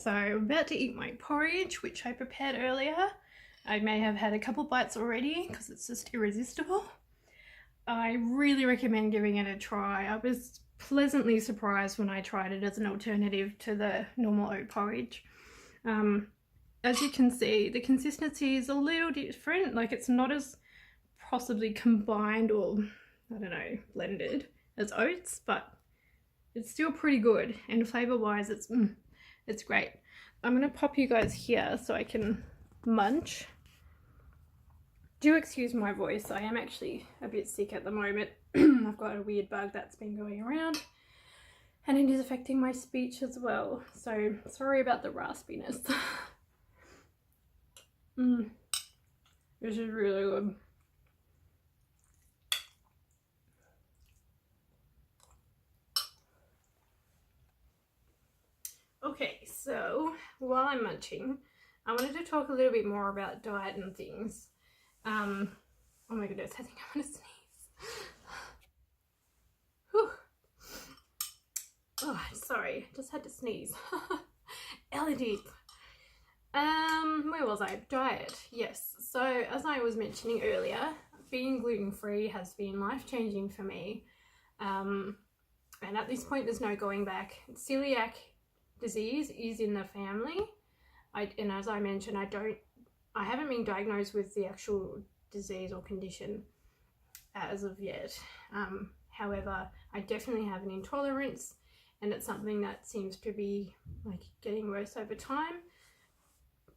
So I'm about to eat my porridge, which I prepared earlier. I may have had a couple bites already because it's just irresistible. I really recommend giving it a try. I was pleasantly surprised when I tried it as an alternative to the normal oat porridge. As you can see, the consistency is a little different. Like, it's not as possibly combined or, I don't know, blended as oats, but it's still pretty good. And flavor-wise, it's great. I'm going to pop you guys here so I can munch. Do excuse my voice. I am actually a bit sick at the moment. I've got a weird bug that's been going around and it is affecting my speech as well. So sorry about the raspiness. This is really good. Okay, so while I'm munching, I wanted to talk a little bit more about diet and things. Oh my goodness, I think I'm gonna sneeze. Whew. Oh, sorry, just had to sneeze. Allergies. Where was I? Diet, yes. So as I was mentioning earlier, being gluten-free has been life-changing for me. And at this point, there's no going back. Celiac disease is in the family. And as I mentioned, I haven't been diagnosed with the actual disease or condition as of yet. However, I definitely have an intolerance, and it's something that seems to be like getting worse over time.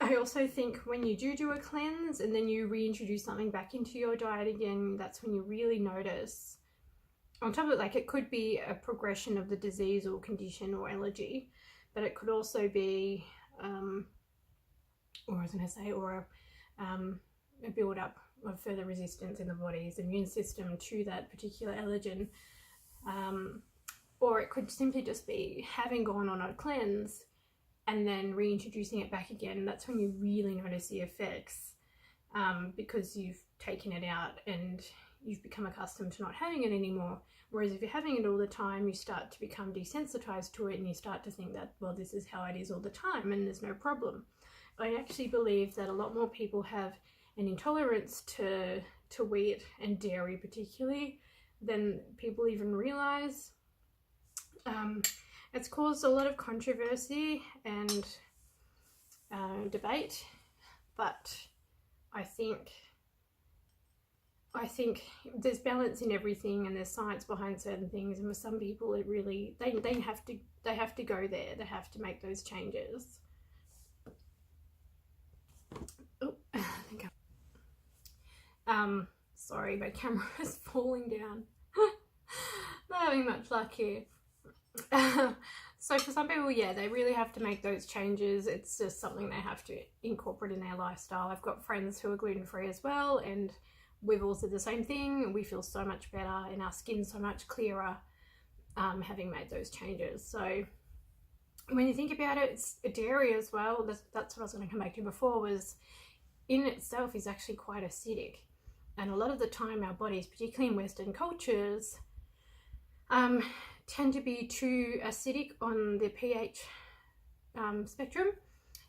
I also think when you do a cleanse and then you reintroduce something back into your diet again, that's when you really notice. On top of it, like, it could be a progression of the disease or condition or allergy, but it could also be, a build-up of further resistance in the body's immune system to that particular allergen. Or it could simply just be having gone on a cleanse and then reintroducing it back again. That's when you really notice the effects, because you've taken it out and you've become accustomed to not having it anymore. Whereas if you're having it all the time, you start to become desensitized to it and you start to think that, well, this is how it is all the time and there's no problem. I actually believe that a lot more people have an intolerance to wheat and dairy particularly than people even realize. It's caused a lot of controversy and debate, but I think there's balance in everything, and there's science behind certain things, and with some people it really they have to go there. They have to make those changes. Oh, I think sorry, my camera is falling down. Not having much luck here. So for some people, yeah, they really have to make those changes. It's just something they have to incorporate in their lifestyle. I've got friends who are gluten-free as well, and we've all said the same thing. We feel so much better and our skin's so much clearer having made those changes. So when you think about it, it's dairy as well. That's what I was going to come back to before, was in itself is actually quite acidic. And a lot of the time our bodies, particularly in Western cultures, tend to be too acidic on the pH spectrum.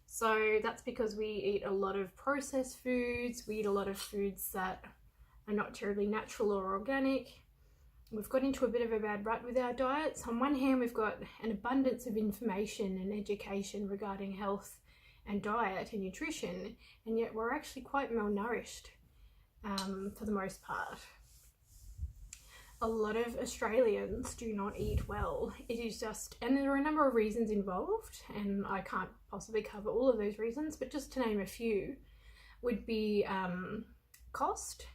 So that's because we eat a lot of processed foods, we eat a lot of foods that are not terribly natural or organic. We've got into a bit of a bad rut with our diets. On one hand, we've got an abundance of information and education regarding health and diet and nutrition, and yet we're actually quite malnourished for the most part. A lot of Australians do not eat well. It is just, and there are a number of reasons involved, and I can't possibly cover all of those reasons, but just to name a few would be cost.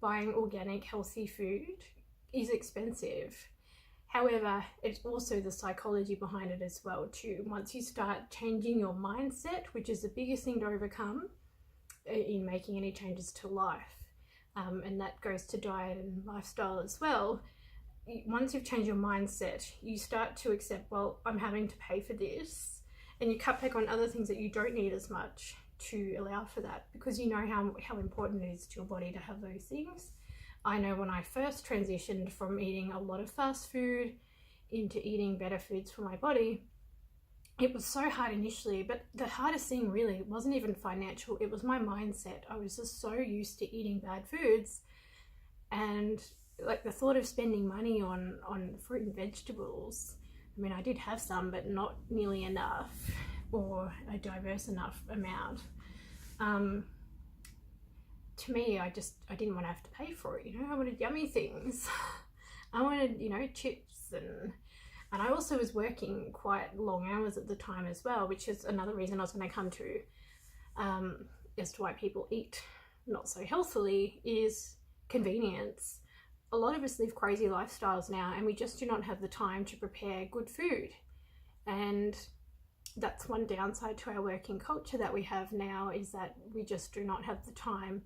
Buying organic, healthy food is expensive. However, it's also the psychology behind it as well too. Once you start changing your mindset, which is the biggest thing to overcome in making any changes to life, and that goes to diet and lifestyle as well. Once you've changed your mindset, you start to accept, well, I'm having to pay for this, and you cut back on other things that you don't need as much to allow for that, because you know how important it is to your body to have those things. I know when I first transitioned from eating a lot of fast food into eating better foods for my body, it was so hard initially, but the hardest thing really wasn't even financial. It was my mindset. I was just so used to eating bad foods, and like the thought of spending money on fruit and vegetables. I mean, I did have some, but not nearly enough, or a diverse enough amount. To me, I didn't want to have to pay for it. I wanted yummy things. I wanted, chips, and I also was working quite long hours at the time as well, which is another reason I was going to come to, as to why people eat not so healthily, is convenience. A lot of us live crazy lifestyles now, and we just do not have the time to prepare good food. And that's one downside to our working culture that we have now, is that we just do not have the time,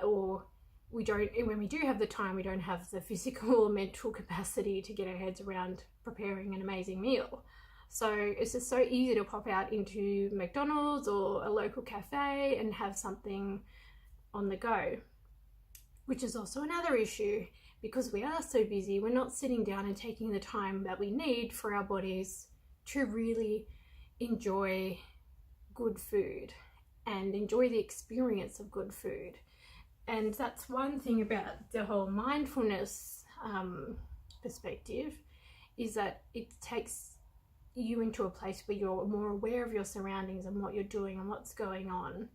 or when we do have the time, we don't have the physical or mental capacity to get our heads around preparing an amazing meal. So it's just so easy to pop out into McDonald's or a local cafe and have something on the go, which is also another issue, because we are so busy, we're not sitting down and taking the time that we need for our bodies to really enjoy good food and enjoy the experience of good food. And that's one thing about the whole mindfulness perspective, is that it takes you into a place where you're more aware of your surroundings and what you're doing and what's going on.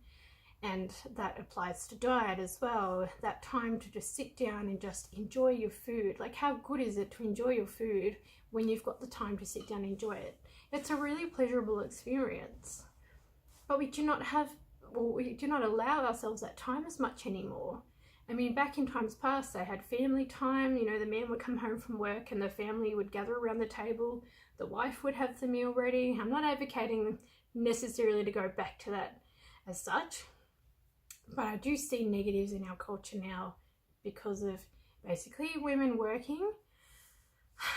And that applies to diet as well. That time to just sit down and just enjoy your food. Like, how good is it to enjoy your food when you've got the time to sit down and enjoy it? It's a really pleasurable experience. But we do not allow ourselves that time as much anymore. I mean, back in times past, they had family time. The man would come home from work and the family would gather around the table. The wife would have the meal ready. I'm not advocating necessarily to go back to that as such, but I do see negatives in our culture now because of basically women working,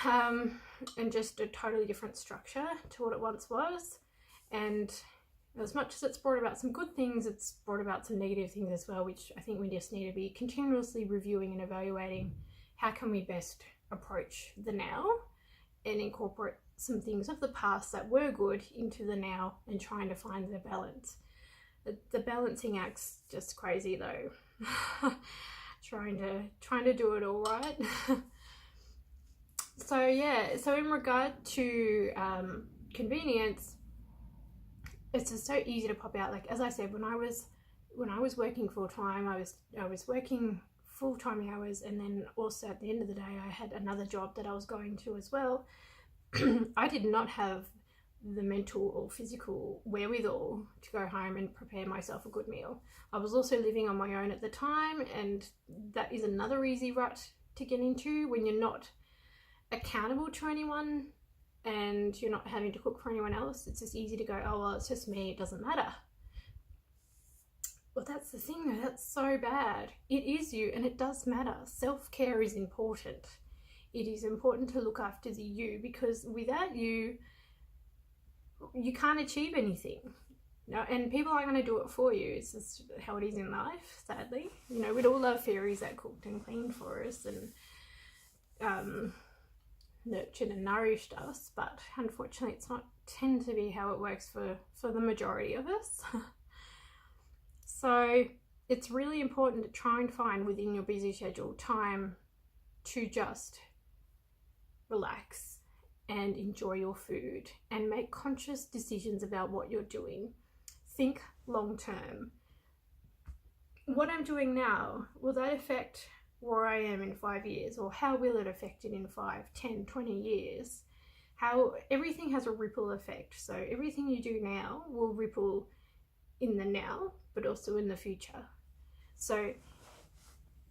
and just a totally different structure to what it once was. And as much as it's brought about some good things, it's brought about some negative things as well, which I think we just need to be continuously reviewing and evaluating. How can we best approach the now and incorporate some things of the past that were good into the now, and trying to find the balance. The balancing act's just crazy though. trying to do it all right. So in regard to convenience, it's just so easy to pop out. Like, as I said, when I was working full time, I was working full-time hours, and then also at the end of the day I had another job that I was going to as well. I did not have the mental or physical wherewithal to go home and prepare myself a good meal. I was also living on my own at the time, and that is another easy rut to get into when you're not accountable to anyone and you're not having to cook for anyone else. It's just easy to go, oh well, it's just me, it doesn't matter. Well, that's the thing though, that's so bad. It is you, and it does matter. Self-care is important. It is important to look after the you, because without you can't achieve anything. And people aren't going to do it for you. It's just how it is in life, sadly. We'd all love fairies that cooked and cleaned for us and nurtured and nourished us, but unfortunately it's not tend to be how it works for the majority of us. So it's really important to try and find within your busy schedule time to just relax and enjoy your food and make conscious decisions about what you're doing. Think long term. What I'm doing now, will that affect where I am in 5 years? Or how will it affect it in 5, 10, 20 years? How everything has a ripple effect. So everything you do now will ripple in the now, but also in the future. So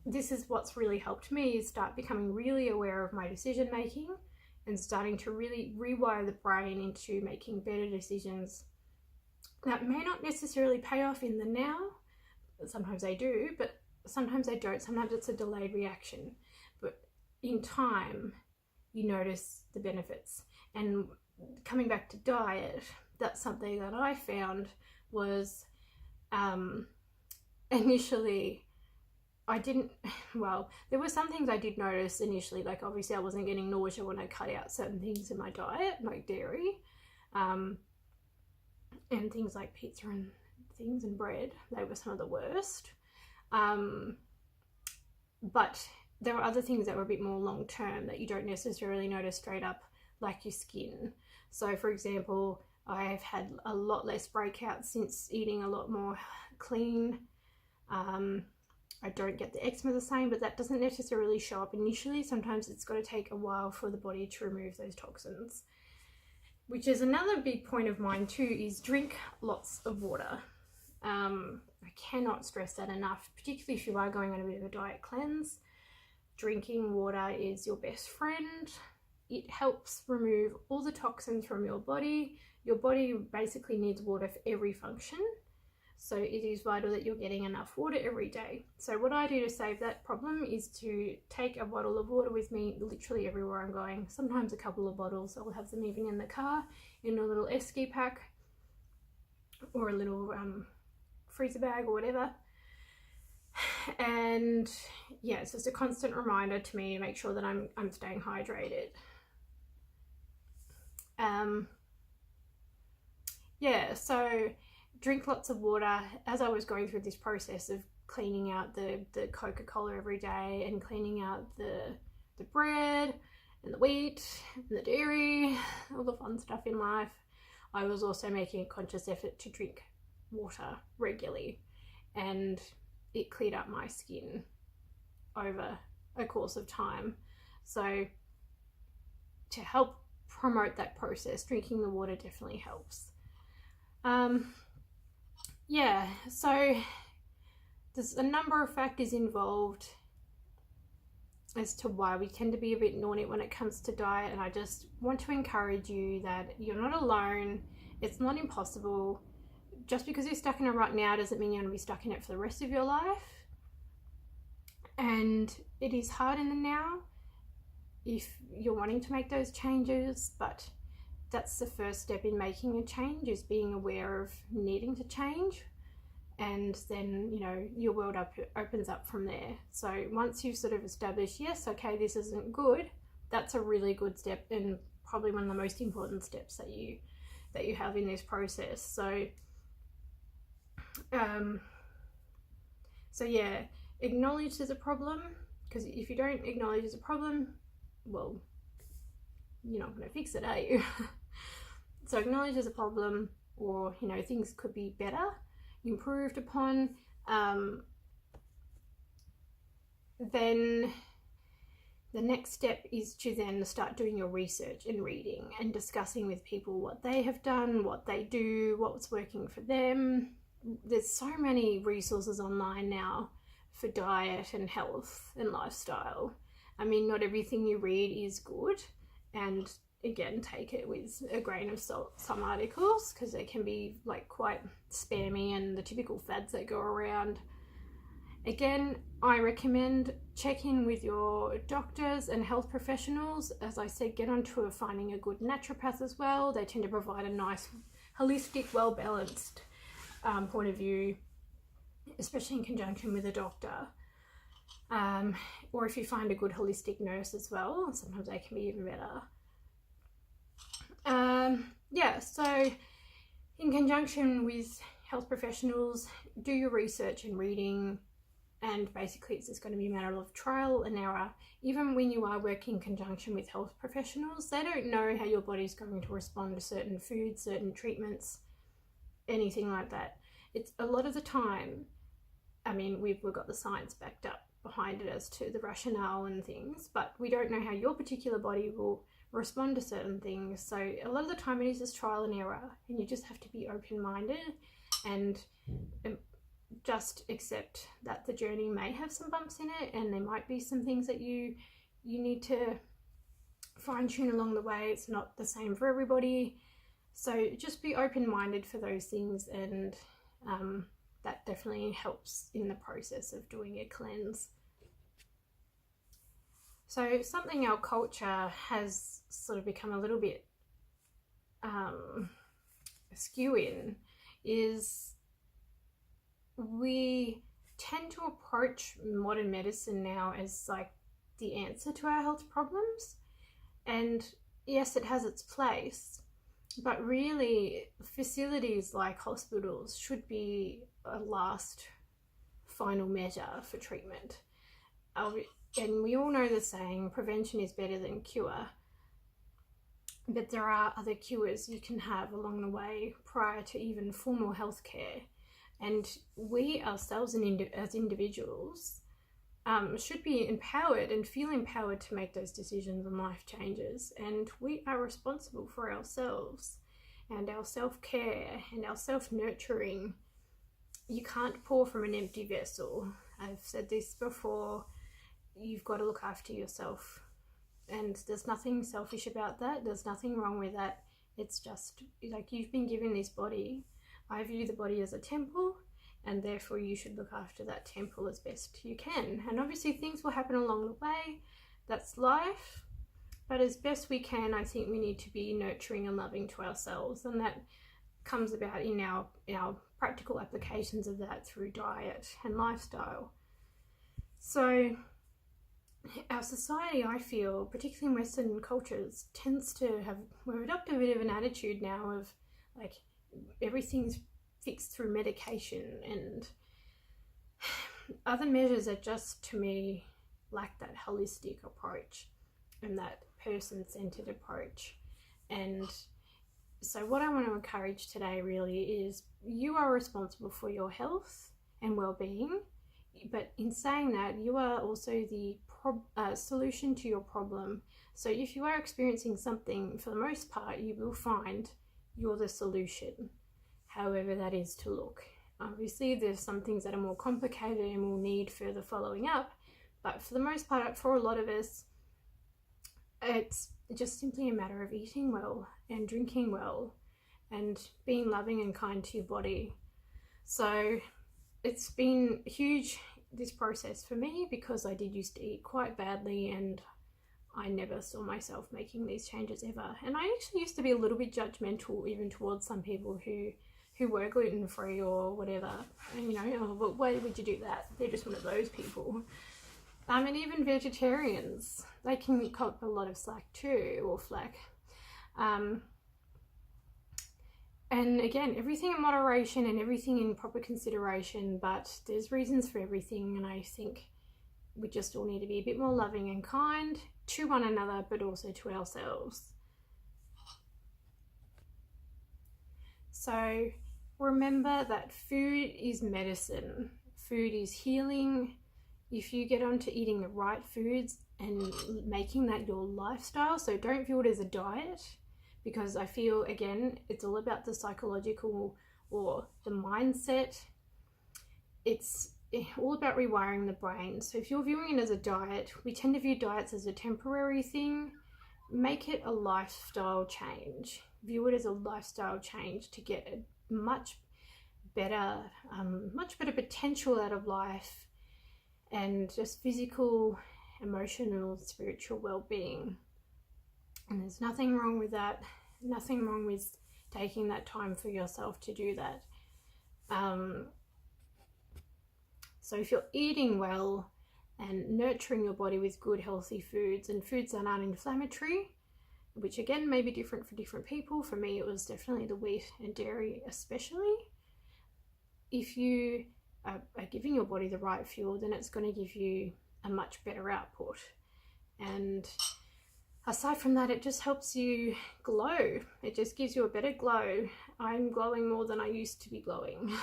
this is what's really helped me, is start becoming really aware of my decision making and starting to really rewire the brain into making better decisions that may not necessarily pay off in the now. Sometimes they do, but sometimes they don't. Sometimes it's a delayed reaction. But in time, you notice the benefits. And coming back to diet, that's something that I found was initially there were some things I did notice initially, like obviously I wasn't getting nausea when I cut out certain things in my diet, like dairy. and things like pizza and things and bread, they were some of the worst. But there were other things that were a bit more long term that you don't necessarily notice straight up, like your skin. So for example, I have had a lot less breakouts since eating a lot more clean. I don't get the eczema the same, but that doesn't necessarily show up initially. Sometimes it's got to take a while for the body to remove those toxins. Which is another big point of mine too, is drink lots of water. I cannot stress that enough, particularly if you are going on a bit of a diet cleanse. Drinking water is your best friend. It helps remove all the toxins from your body. Your body basically needs water for every function. So it is vital that you're getting enough water every day. So what I do to save that problem is to take a bottle of water with me literally everywhere I'm going. Sometimes a couple of bottles. I'll have them even in the car, in a little esky pack or a little freezer bag or whatever. And yeah, it's just a constant reminder to me to make sure that I'm staying hydrated. Yeah, so drink lots of water. As I was going through this process of cleaning out the Coca-Cola every day and cleaning out the bread and the wheat and the dairy, all the fun stuff in life, I was also making a conscious effort to drink water regularly, and it cleared up my skin over a course of time. So to help promote that process, drinking the water definitely helps. Yeah, so there's a number of factors involved as to why we tend to be a bit naughty when it comes to diet, and I just want to encourage you that you're not alone. It's not impossible. Just because you're stuck in it right now doesn't mean you're going to be stuck in it for the rest of your life. And it is hard in the now if you're wanting to make those changes, but that's the first step in making a change, is being aware of needing to change. And then, you know, your world opens up from there. So once you've sort of established, yes, okay, this isn't good, that's a really good step, and probably one of the most important steps that you have in this process. So yeah, acknowledge there's a problem, because if you don't acknowledge there's a problem, well, you're not going to fix it, are you? So acknowledge there's a problem, or, you know, things could be better, improved upon. Then the next step is to then start doing your research and reading and discussing with people what they have done, what they do, what's working for them. There's so many resources online now for diet and health and lifestyle. I mean, not everything you read is good, and again, take it with a grain of salt, some articles, because they can be like quite spammy and the typical fads that go around. Again, I recommend check in with your doctors and health professionals. As I said, get onto finding a good naturopath as well. They tend to provide a nice, holistic, well-balanced point of view, especially in conjunction with a doctor. Or if you find a good holistic nurse as well, sometimes they can be even better. Yeah, so in conjunction with health professionals, do your research and reading, and basically it's just going to be a matter of trial and error. Even when you are working in conjunction with health professionals, they don't know how your body's going to respond to certain foods, certain treatments, anything like that. It's a lot of the time, I mean, we've got the science backed up behind it as to the rationale and things, but we don't know how your particular body will respond to certain things. So a lot of the time it is just trial and error, and you just have to be open-minded and just accept that the journey may have some bumps in it, and there might be some things that you need to fine-tune along the way. It's not the same for everybody, so just be open-minded for those things, and that definitely helps in the process of doing a cleanse. So something our culture has sort of become a little bit askew in is we tend to approach modern medicine now as like the answer to our health problems. And yes, it has its place, But really, facilities like hospitals should be a last final measure for treatment. And we all know the saying, prevention is better than cure. But there are other cures you can have along the way prior to even formal health care. And we ourselves as individuals should be empowered and feel empowered to make those decisions when life changes. And we are responsible for ourselves and our self-care and our self-nurturing. You can't pour from an empty vessel. I've said this before. You've got to look after yourself. And there's nothing selfish about that. There's nothing wrong with that. It's just like you've been given this body. I view the body as a temple, and therefore you should look after that temple as best you can. And obviously things will happen along the way. That's life. But as best we can, I think we need to be nurturing and loving to ourselves. And that comes about in our practical applications of that through diet and lifestyle. So our society, I feel, particularly in Western cultures, tends to have, we've adopted a bit of an attitude now of like everything's fixed through medication, and other measures that just, to me, lack that holistic approach and that person-centered approach. And so what I want to encourage today really is you are responsible for your health and well-being, but in saying that, you are also the solution to your problem. So if you are experiencing something, for the most part, you will find you're the solution, however that is to look. Obviously, there's some things that are more complicated and will need further following up, but for the most part, for a lot of us, it's just simply a matter of eating well and drinking well and being loving and kind to your body. So it's been huge, this process for me, because I did used to eat quite badly and I never saw myself making these changes ever. And I actually used to be a little bit judgmental even towards some people who were gluten-free or whatever. And, you know, oh, but why would you do that? They're just one of those people. And even vegetarians, they can cop a lot of slack too, or flack. And again, everything in moderation and everything in proper consideration, but there's reasons for everything, and I think we just all need to be a bit more loving and kind to one another, but also to ourselves. So remember that food is medicine. Food is healing. If you get onto eating the right foods and making that your lifestyle, so don't view it as a diet, because I feel, again, it's all about the psychological or the mindset. It's all about rewiring the brain. So if you're viewing it as a diet, we tend to view diets as a temporary thing. Make it a lifestyle change. View it as a lifestyle change to get a much better potential out of life, and just physical, emotional, spiritual well-being. And there's nothing wrong with that. Nothing wrong with taking that time for yourself to do that. So if you're eating well and nurturing your body with good, healthy foods and foods that aren't inflammatory, which again may be different for different people. For me, it was definitely the wheat and dairy especially. If you are giving your body the right fuel, then it's going to give you a much better output. And aside from that, it just helps you glow. It just gives you a better glow. I'm glowing more than I used to be glowing.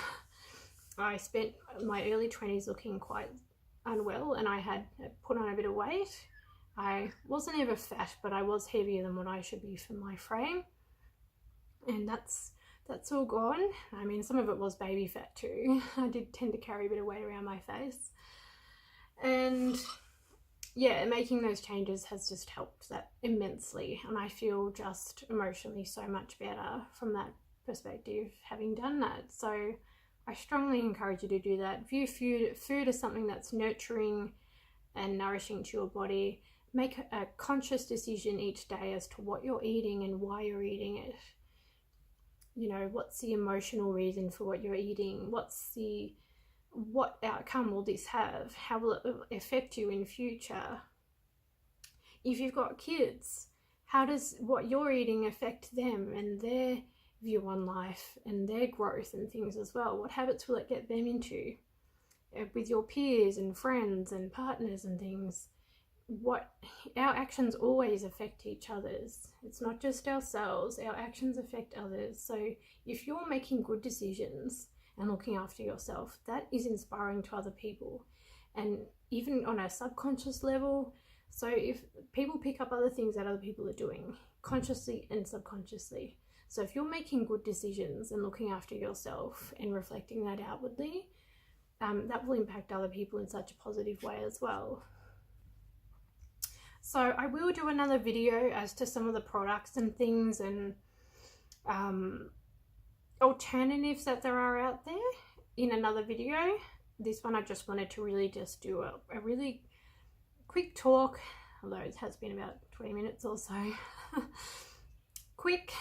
I spent my early 20s looking quite unwell, and I had put on a bit of weight. I wasn't ever fat, but I was heavier than what I should be for my frame. And that's all gone. I mean, some of it was baby fat too. I did tend to carry a bit of weight around my face. And yeah, making those changes has just helped that immensely. And I feel just emotionally so much better from that perspective, having done that. So I strongly encourage you to do that. View food as something that's nurturing and nourishing to your body. Make a conscious decision each day as to what you're eating and why you're eating it. You know, what's the emotional reason for what you're eating? What outcome will this have? How will it affect you in future? If you've got kids, how does what you're eating affect them and their view on life and their growth and things as well? What habits will it get them into with your peers and friends and partners and things? What our actions always affect each other's. It's not just ourselves, our actions affect others. So if you're making good decisions and looking after yourself, that is inspiring to other people, and even on a subconscious level. So if people pick up other things that other people are doing consciously and subconsciously, so if you're making good decisions and looking after yourself and reflecting that outwardly, that will impact other people in such a positive way as well. So I will do another video as to some of the products and things and alternatives that there are out there in another video. This one I just wanted to really just do a really quick talk, although it has been about 20 minutes or so. Quick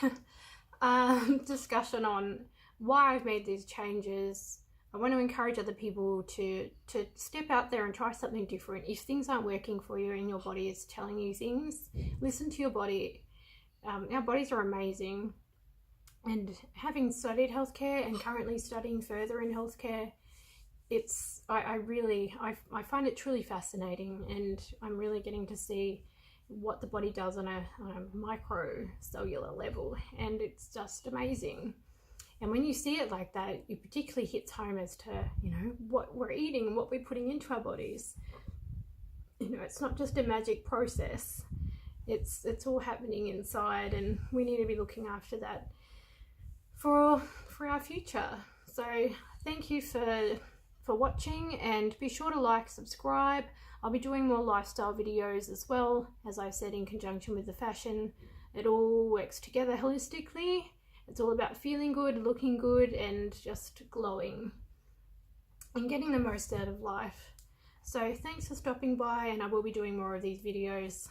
discussion on why I've made these changes. I want to encourage other people to step out there and try something different. If things aren't working for you and your body is telling you things, listen to your body. Our bodies are amazing. And having studied healthcare and currently studying further in healthcare, I find it truly fascinating, and I'm really getting to see what the body does on a microcellular level, and it's just amazing. And when you see it like that, it particularly hits home as to, what we're eating and what we're putting into our bodies. It's not just a magic process. It's all happening inside, and we need to be looking after that for our future. So thank you for watching, and be sure to like, subscribe. I'll be doing more lifestyle videos as well, as I said, in conjunction with the fashion. It all works together holistically. It's all about feeling good, looking good, and just glowing and getting the most out of life. So thanks for stopping by, and I will be doing more of these videos.